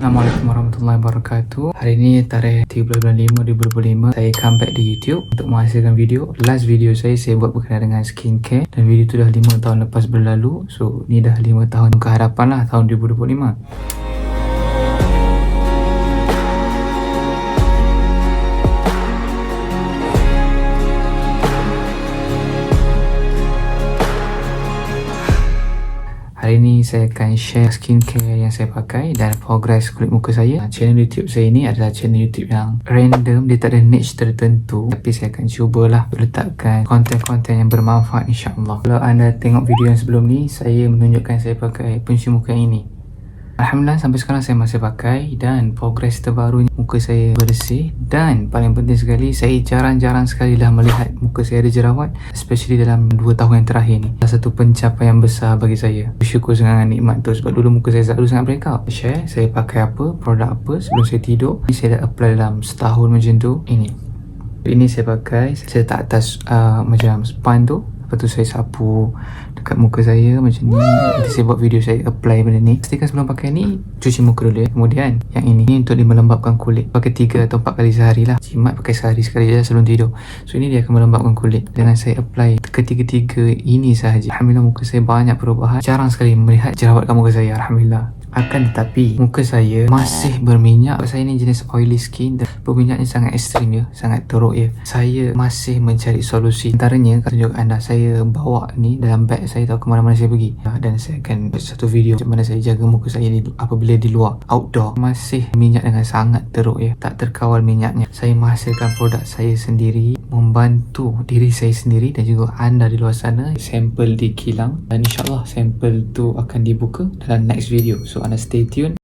Assalamualaikum warahmatullahi wabarakatuh. Hari ini tarikh 13 bulan 5 2025. Saya comeback di YouTube untuk menghasilkan video. Last video saya buat berkenaan dengan skincare, dan video tu dah 5 tahun lepas berlalu. So ni dah 5 tahun ke hadapan lah, tahun 2025. Hari ni saya akan share skincare yang saya pakai dan progress kulit muka saya. Channel YouTube saya ni adalah channel YouTube yang random, dia tak ada niche tertentu, tapi saya akan cubalah letakkan konten-konten yang bermanfaat, insyaAllah. Kalau anda tengok video yang sebelum ni, saya menunjukkan saya pakai pencuci muka yang ini. Alhamdulillah sampai sekarang saya masih pakai, dan progres terbarunya muka saya bersih, dan paling penting sekali, saya jarang-jarang sekali dah melihat muka saya ada jerawat, especially dalam 2 tahun yang terakhir ni. Salah satu pencapaian besar bagi saya. Bersyukur sangat nikmat tu, sebab dulu muka saya selalu sangat breakout. Share saya pakai apa, produk apa sebelum saya tidur. Ini saya dah apply dalam setahun macam tu. Ini saya pakai, saya letak atas macam sponge tu. Lepas tu saya sapu dekat muka saya macam ni. Nanti saya buat video saya apply benda ni. Pastikan sebelum pakai ni, cuci muka dulu ya. Kemudian yang ini untuk melembapkan kulit. Pakai 3 atau 4 kali sehari lah. Jimat pakai sehari sekali je sebelum tidur. So ini dia akan melembapkan kulit. Dengan saya apply ketiga-tiga ini sahaja, Alhamdulillah muka saya banyak perubahan. Jarang sekali melihat jerawat kat muka saya, Alhamdulillah. Akan tetapi muka saya masih berminyak. Saya ni jenis oily skin dan berminyaknya sangat ekstrim ya, sangat teruk ya. Saya masih mencari solusi. Antaranya tunjuk anda, saya bawa ni dalam beg saya, tahu ke mana-mana saya pergi, dan saya akan buat satu video macam mana saya jaga muka saya apabila di luar outdoor. Masih minyak dengan sangat teruk ya, tak terkawal minyaknya. Saya menghasilkan produk saya sendiri, membantu diri saya sendiri dan juga anda di luar sana. Sampel dikilang dan insyaAllah sampel tu akan dibuka dalam next video. So anda stay tune.